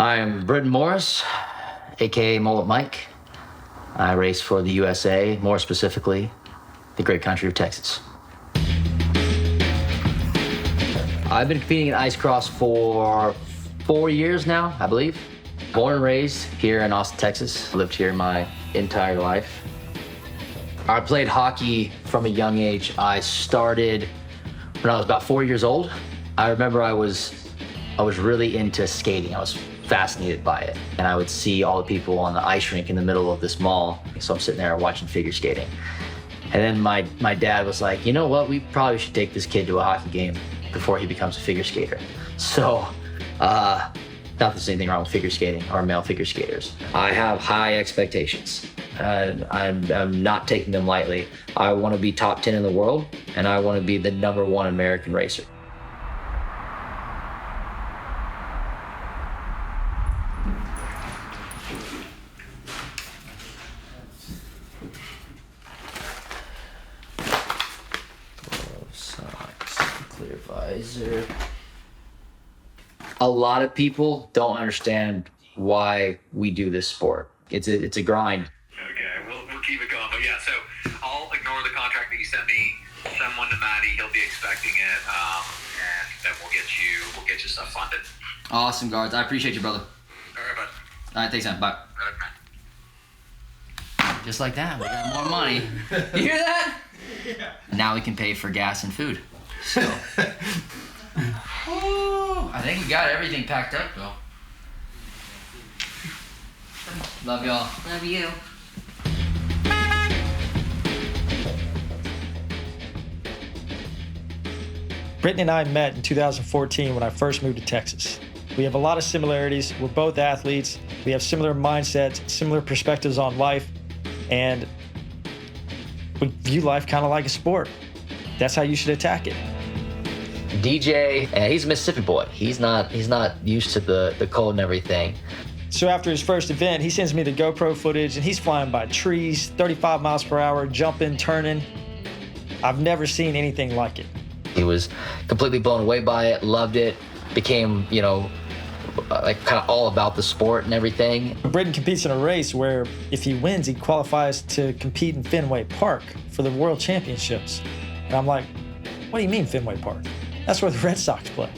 I'm Brittan Morris, aka Mullet Mike. I race for the USA, more specifically, the great country of Texas. I've been competing in ice cross for 4 years now, I believe. Born and raised here in Austin, Texas. Lived here my entire life. I played hockey from a young age. I started when I was about 4 years old. I remember I was really into skating. I was fascinated by it. And I would see all the people on the ice rink in the middle of this mall. So I'm sitting there watching figure skating. And then my dad was like, you know what, we probably should take this kid to a hockey game before he becomes a figure skater. So, not that there's anything wrong with figure skating or male figure skaters. I have high expectations. I'm not taking them lightly. I want to be top 10 in the world, and I want to be the #1 American racer. Clear visor. A lot of people don't understand why we do this sport. It's a grind. Okay, we'll keep it going. But yeah, so I'll ignore the contract that you sent me. Send one to Maddie. He'll be expecting it, and then we'll get you stuff funded. Awesome, guards. I appreciate you, brother. All right, bud. All right, thanks, man. Bye. All right, man. Just like that, we got more money. You hear that? Yeah. Now we can pay for gas and food. So, I think we got everything packed up, though. Love y'all. Love you. Brittan and I met in 2014 when I first moved to Texas. We have a lot of similarities. We're both athletes. We have similar mindsets, similar perspectives on life, and we view life kind of like a sport. That's how you should attack it. DJ, he's a Mississippi boy. He's not used to the cold and everything. So after his first event, he sends me the GoPro footage, and he's flying by trees, 35 miles per hour, jumping, turning. I've never seen anything like it. He was completely blown away by it, loved it, became, like kind of all about the sport and everything. Brittan competes in a race where if he wins, he qualifies to compete in Fenway Park for the World Championships. And I'm like, what do you mean Fenway Park? That's where the Red Sox play.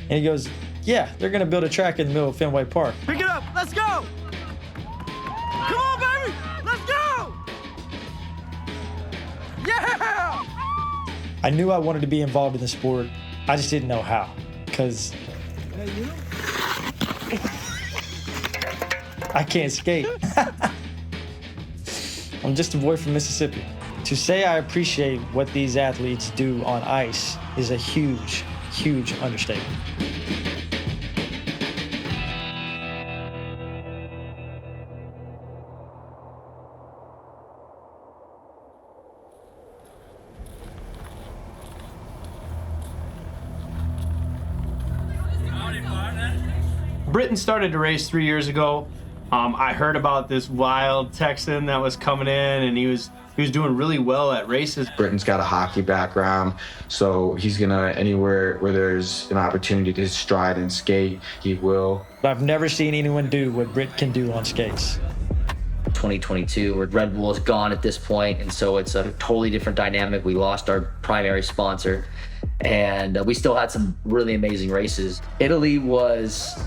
And he goes, yeah, they're gonna build a track in the middle of Fenway Park. Pick it up, let's go! Come on, baby, let's go! Yeah! I knew I wanted to be involved in the sport. I just didn't know how, because I can't skate. I'm just a boy from Mississippi. To say I appreciate what these athletes do on ice is a huge, huge understatement. Brittan started to race 3 years ago. I heard about this wild Texan that was coming in, and he was doing really well at races. Brittan's got a hockey background, so he's gonna, anywhere where there's an opportunity to stride and skate, he will. I've never seen anyone do what Brittan can do on skates. 2022, where Red Bull is gone at this point, and so it's a totally different dynamic. We lost our primary sponsor, and we still had some really amazing races. Italy was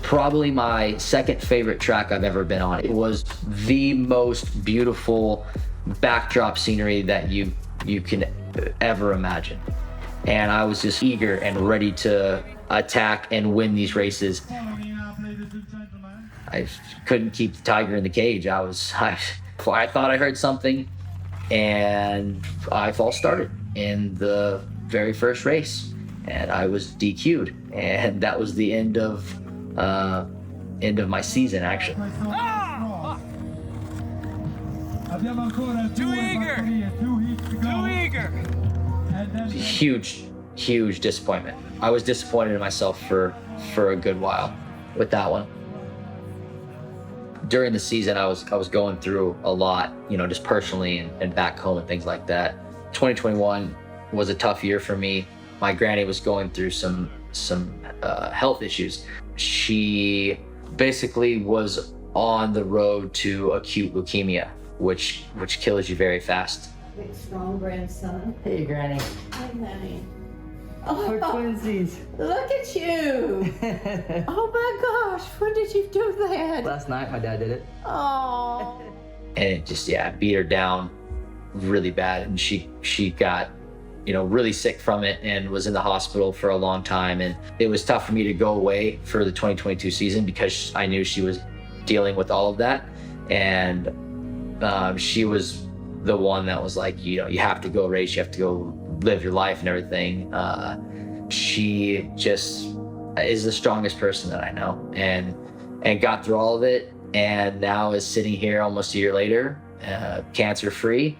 probably my second favorite track I've ever been on. It was the most beautiful backdrop scenery that you can ever imagine. And I was just eager and ready to attack and win these races. I couldn't keep the tiger in the cage. I thought I heard something, and I false started in the very first race, and I was DQ'd, and that was the end of my season, actually. Too eager! Too eager! Huge disappointment. I was disappointed in myself for a good while with that one. During the season, I was going through a lot, just personally and back home and things like that. 2021 was a tough year for me. My granny was going through some health issues. She basically was on the road to acute leukemia, which kills you very fast. Big, strong grandson. Hey, Granny. Hi, honey. We're twinsies. Look at you. Oh my gosh, when did you do that? Last night, my dad did it. Oh. And it just, beat her down really bad. And she got, really sick from it and was in the hospital for a long time. And it was tough for me to go away for the 2022 season because I knew she was dealing with all of that. And she was the one that was like, you have to go race, you have to go live your life and everything. She just is the strongest person that I know, and got through all of it, and now is sitting here almost a year later, cancer free.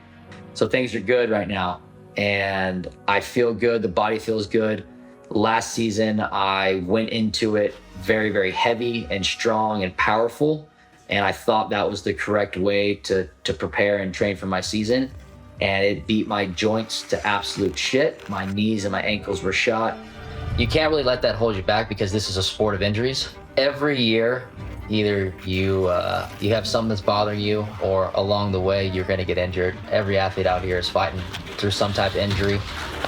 So things are good right now, and I feel good. The body feels good. Last season, I went into it very, very heavy and strong and powerful, and I thought that was the correct way to prepare and train for my season. And it beat my joints to absolute shit. My knees and my ankles were shot. You can't really let that hold you back because this is a sport of injuries. Every year, either you have something that's bothering you, or along the way, you're gonna get injured. Every athlete out here is fighting through some type of injury.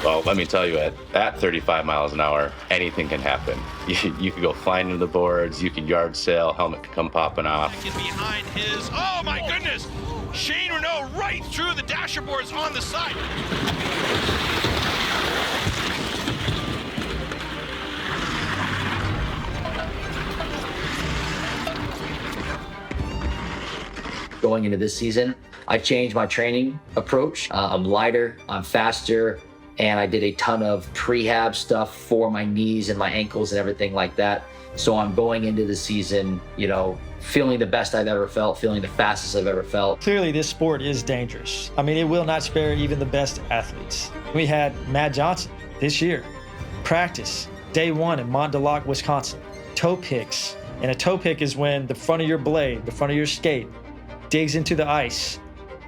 Well, let me tell you, at 35 miles an hour, anything can happen. You could go flying into the boards, you could yard sail, helmet could come popping off. Get behind his, oh my goodness! Shane Renault right through the dasher boards on the side. Going into this season, I changed my training approach. I'm lighter, I'm faster, and I did a ton of prehab stuff for my knees and my ankles and everything like that. So I'm going into the season, feeling the best I've ever felt, feeling the fastest I've ever felt. Clearly, this sport is dangerous. I mean, it will not spare even the best athletes. We had Matt Johnson this year, practice, day one in Mont Du Lac, Wisconsin. Toe picks. And a toe pick is when the front of your blade, the front of your skate, digs into the ice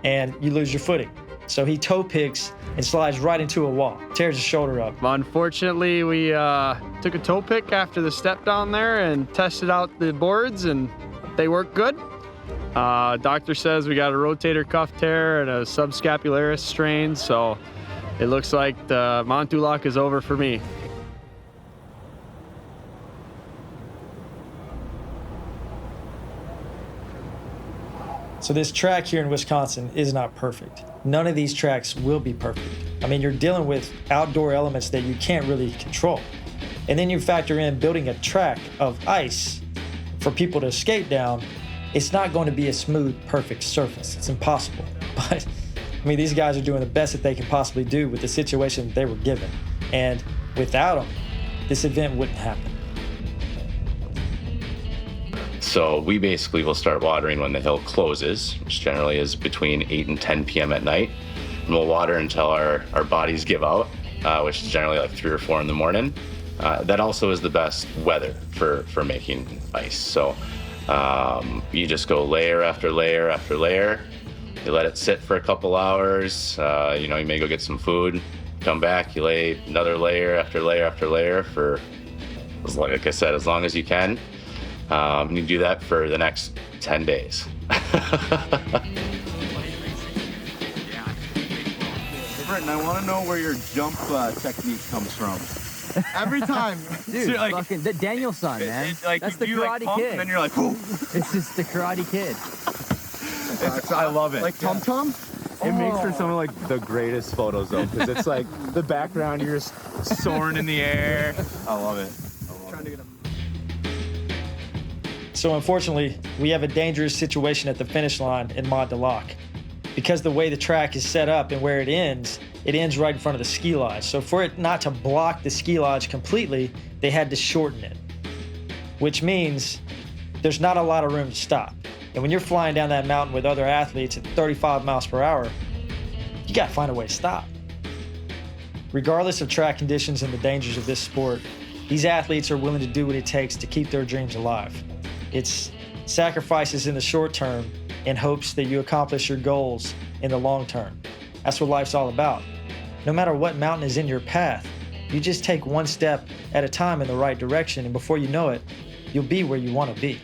and you lose your footing. So he toe picks and slides right into a wall, tears his shoulder up. Unfortunately, we took a toe pick after the step down there and tested out the boards, and they work good. Doctor says we got a rotator cuff tear and a subscapularis strain, so it looks like the Mont Du Lac is over for me. So this track here in Wisconsin is not perfect. None of these tracks will be perfect. I mean, you're dealing with outdoor elements that you can't really control. And then you factor in building a track of ice for people to skate down. It's not going to be a smooth, perfect surface. It's impossible. But I mean, these guys are doing the best that they can possibly do with the situation they were given. And without them, this event wouldn't happen. So we basically will start watering when the hill closes, which generally is between 8 and 10 p.m. at night. And we'll water until our bodies give out, which is generally like 3 or 4 in the morning. That also is the best weather for making ice. So you just go layer after layer after layer. You let it sit for a couple hours. You may go get some food, come back, you lay another layer after layer after layer for, like I said, as long as you can. You do that for the next 10 days. Brittan, I want to know where your jump technique comes from. Every time. Dude, like, fucking the Daniel son, man. That's the Karate Kid. And then you're like, whoo. It's just the Karate Kid. I love it. Like Tum Tum? It makes for some of like the greatest photos though, because it's like the background, you're just soaring in the air. I love it. So unfortunately, we have a dangerous situation at the finish line in Mont Du Lac. Because the way the track is set up and where it ends right in front of the ski lodge. So for it not to block the ski lodge completely, they had to shorten it, which means there's not a lot of room to stop. And when you're flying down that mountain with other athletes at 35 miles per hour, you gotta find a way to stop. Regardless of track conditions and the dangers of this sport, these athletes are willing to do what it takes to keep their dreams alive. It's sacrifices in the short term in hopes that you accomplish your goals in the long term. That's what life's all about. No matter what mountain is in your path, you just take one step at a time in the right direction, and before you know it, you'll be where you want to be.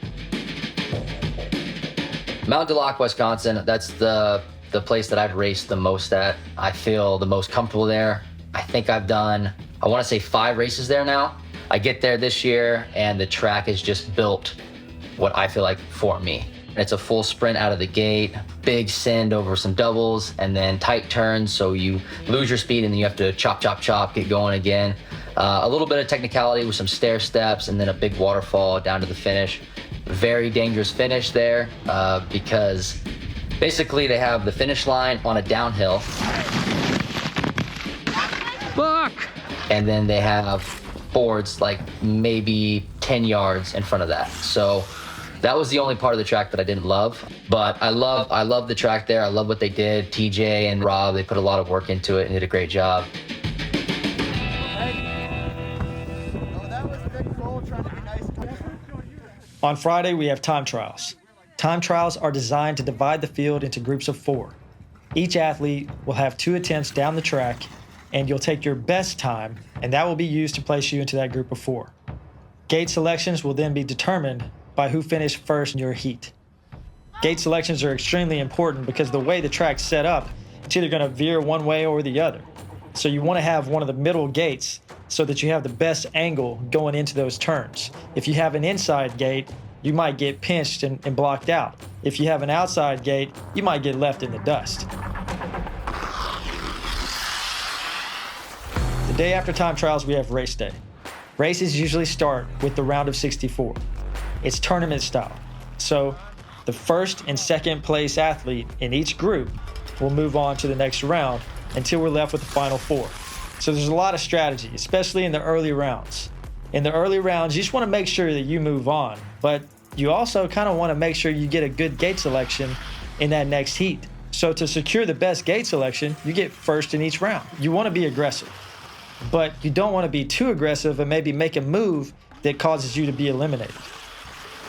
Mont Du Lac, Wisconsin, that's the place that I've raced the most at. I feel the most comfortable there. I think I've done, I want to say 5 races there now. I get there this year and the track is just built what I feel like for me. It's a full sprint out of the gate, big send over some doubles, and then tight turns, so you lose your speed and then you have to chop, chop, chop, get going again. A little bit of technicality with some stair steps and then a big waterfall down to the finish. Very dangerous finish there because basically they have the finish line on a downhill. Fuck! And then they have boards like maybe 10 yards in front of that. So that was the only part of the track that I didn't love, but I love the track there. I love what they did. TJ and Rob, they put a lot of work into it and did a great job. On Friday, we have time trials. Time trials are designed to divide the field into groups of 4. Each athlete will have 2 attempts down the track, and you'll take your best time, and that will be used to place you into that group of 4. Gate selections will then be determined by who finished first in your heat. Gate selections are extremely important because the way the track's set up, it's either going to veer one way or the other. So you want to have one of the middle gates so that you have the best angle going into those turns. If you have an inside gate, you might get pinched and blocked out. If you have an outside gate, you might get left in the dust. The day after time trials, we have race day. Races usually start with the round of 64. It's tournament style. So the first and second place athlete in each group will move on to the next round until we're left with the final 4. So there's a lot of strategy, especially in the early rounds. In the early rounds, you just want to make sure that you move on, but you also kind of want to make sure you get a good gate selection in that next heat. So to secure the best gate selection, you get first in each round. You want to be aggressive, but you don't want to be too aggressive and maybe make a move that causes you to be eliminated,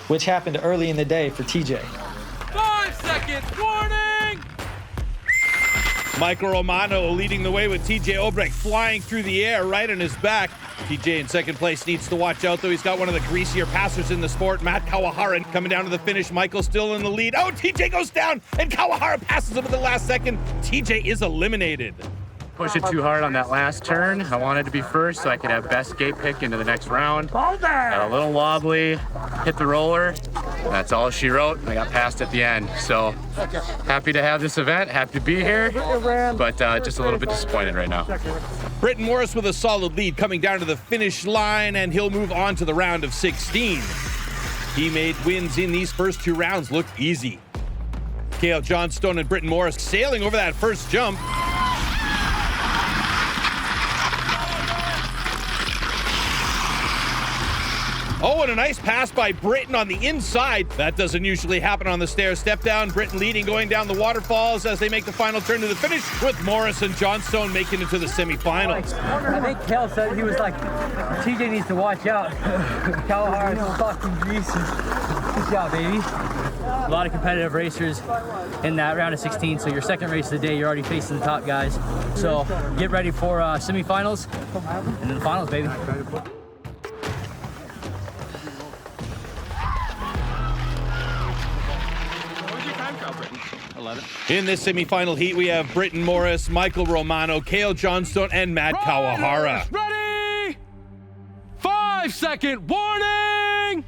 which happened early in the day for TJ. 5 seconds warning! Michael Romano leading the way with TJ Obrecht flying through the air right on his back. TJ in second place needs to watch out, though. He's got one of the greasier passers in the sport, Matt Kawahara, coming down to the finish. Michael still in the lead. Oh, TJ goes down, and Kawahara passes him at the last second. TJ is eliminated. Push it too hard on that last turn. I wanted to be first so I could have best gate pick into the next round. Got a little wobbly, hit the roller. That's all she wrote. I got passed at the end. So happy to have this event, happy to be here, but just a little bit disappointed right now. Brittan Morris with a solid lead coming down to the finish line, and he'll move on to the round of 16. He made wins in these first 2 rounds look easy. Cale Johnstone and Brittan Morris sailing over that first jump. Oh, and a nice pass by Brittan on the inside. That doesn't usually happen on the stair step down. Brittan leading, going down the waterfalls as they make the final turn to the finish, with Morris and Johnstone making it to the semifinals. I think Kel said he was like, TJ needs to watch out. Kawahara's fucking greasy. Good job, baby. A lot of competitive racers in that round of 16, so your second race of the day, you're already facing the top guys. So get ready for semifinals and then the finals, baby. In this semifinal heat, we have Brittan Morris, Michael Romano, Cale Johnstone, and Matt Kawahara. Ready? 5 second warning!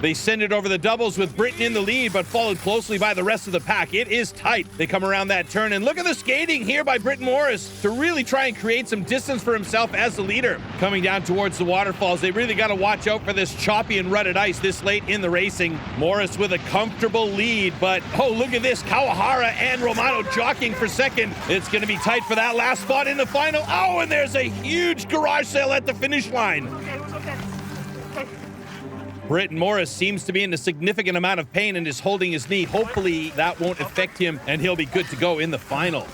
They send it over the doubles with Brittan in the lead, but followed closely by the rest of the pack. It is tight. They come around that turn, and look at the skating here by Brittan Morris to really try and create some distance for himself as the leader. Coming down towards the waterfalls, they really got to watch out for this choppy and rutted ice this late in the racing. Morris with a comfortable lead, but oh, look at this. Kawahara and Romano jockeying for second. It's going to be tight for that last spot in the final. Oh, and there's a huge garage sale at the finish line. Brittan Morris seems to be in a significant amount of pain and is holding his knee. Hopefully that won't affect him and he'll be good to go in the final.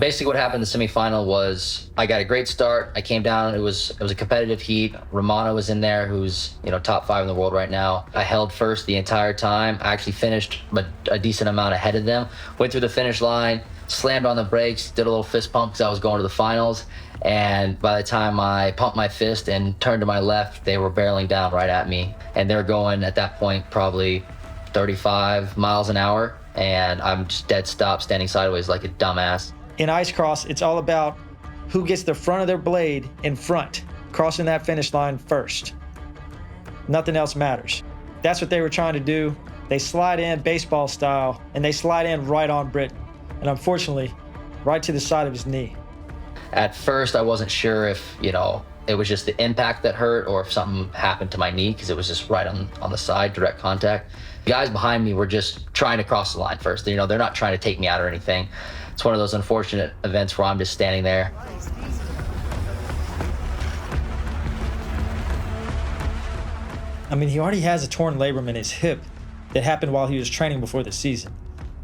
Basically what happened in the semifinal was I got a great start. I came down, it was a competitive heat. Romano was in there, who's, you know, top 5 in the world right now. I held first the entire time. I actually finished a decent amount ahead of them. Went through the finish line, slammed on the brakes, did a little fist pump because I was going to the finals. And by the time I pumped my fist and turned to my left, they were barreling down right at me. And they're going at that point probably 35 miles an hour. And I'm just dead stop, standing sideways like a dumbass. In ice cross, it's all about who gets the front of their blade in front, crossing that finish line first. Nothing else matters. That's what they were trying to do. They slide in baseball style, and they slide in right on Brittan. And unfortunately, right to the side of his knee. At first, I wasn't sure if, you know, it was just the impact that hurt or if something happened to my knee, because it was just right on the side, direct contact. The guys behind me were just trying to cross the line first. You know, they're not trying to take me out or anything. It's one of those unfortunate events where I'm just standing there. I mean, he already has a torn labrum in his hip that happened while he was training before the season.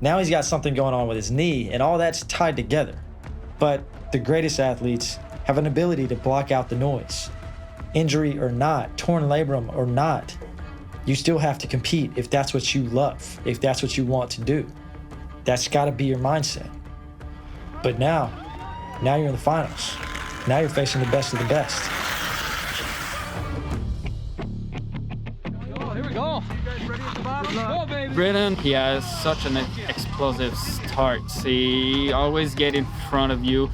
Now he's got something going on with his knee, and all that's tied together. But the greatest athletes have an ability to block out the noise. Injury or not, torn labrum or not, you still have to compete if that's what you love, if that's what you want to do. That's gotta be your mindset. But now you're in the finals. Now you're facing the best of the best. Here we go. Go, baby. Brittan, he has such an explosive start. He always get in front of you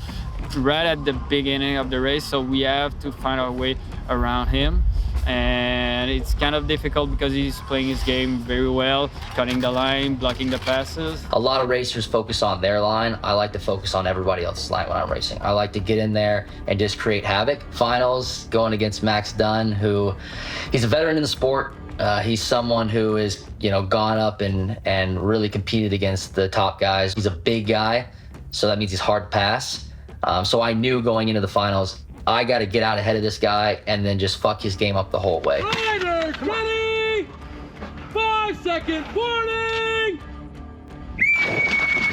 right at the beginning of the race, so we have to find our way around him. And it's kind of difficult because he's playing his game very well, cutting the line, blocking the passes. A lot of racers focus on their line. I like to focus on everybody else's line when I'm racing. I like to get in there and just create havoc. Finals, going against Max Dunn, who he's a veteran in the sport. He's someone who is, you know, gone up and really competed against the top guys. He's a big guy, so that means he's hard to pass. So I knew going into the finals, I got to get out ahead of this guy and then just fuck his game up the whole way. Riders, ready? 5-second warning!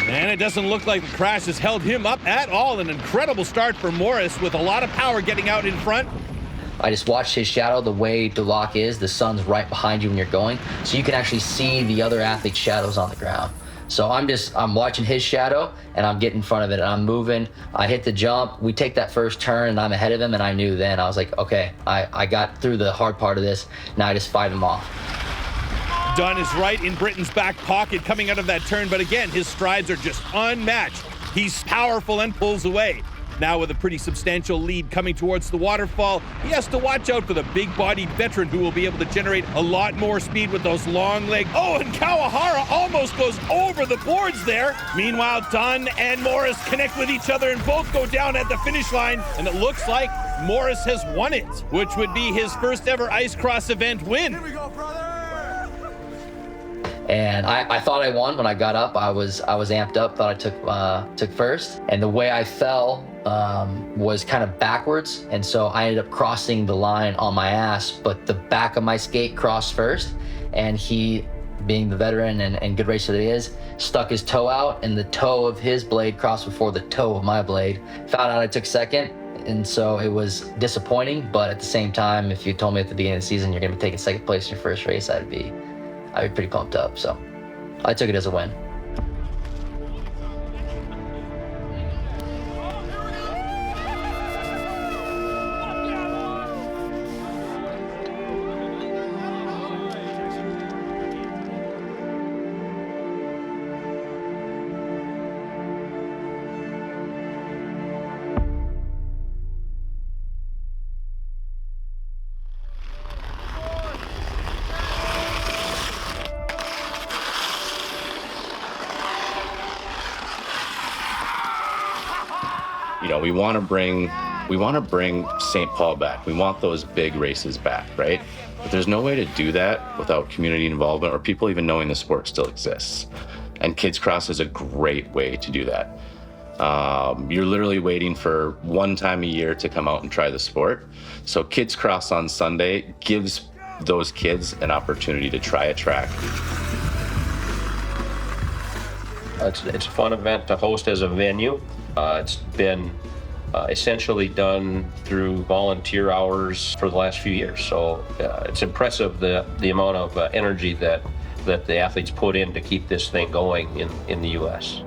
And it doesn't look like the crash has held him up at all. An incredible start for Morris with a lot of power getting out in front. I just watched his shadow. The way Du Lac is, the sun's right behind you when you're going, so you can actually see the other athlete's shadows on the ground. So I'm watching his shadow, and I'm getting in front of it, and I'm moving. I hit the jump. We take that first turn, and I'm ahead of him, and I knew then. I was like, okay, I got through the hard part of this. Now I just fight him off. Dunn is right in Brittan's back pocket coming out of that turn, but again, his strides are just unmatched. He's powerful and pulls away. Now with a pretty substantial lead coming towards the waterfall, he has to watch out for the big-bodied veteran who will be able to generate a lot more speed with those long legs. Oh, and Kawahara almost goes over the boards there. Meanwhile, Dunn and Morris connect with each other and both go down at the finish line, and it looks like Morris has won it, which would be his first ever ice cross event win. Here we go, brother! And I thought I won when I got up. I was amped up, thought I took first. And the way I fell was kind of backwards. And so I ended up crossing the line on my ass, but the back of my skate crossed first. And he, being the veteran and good racer that he is, stuck his toe out, and the toe of his blade crossed before the toe of my blade. Found out I took second. And so it was disappointing, but at the same time, if you told me at the beginning of the season you're gonna be taking second place in your first race, I'd be pretty pumped up, so I took it as a win. You know, we want to bring St. Paul back. We want those big races back, right? But there's no way to do that without community involvement or people even knowing the sport still exists. And Kids Cross is a great way to do that. You're literally waiting for one time a year to come out and try the sport. So Kids Cross on Sunday gives those kids an opportunity to try a track. It's a fun event to host as a venue. It's been essentially done through volunteer hours for the last few years. So it's impressive the amount of energy that the athletes put in to keep this thing going in the U.S.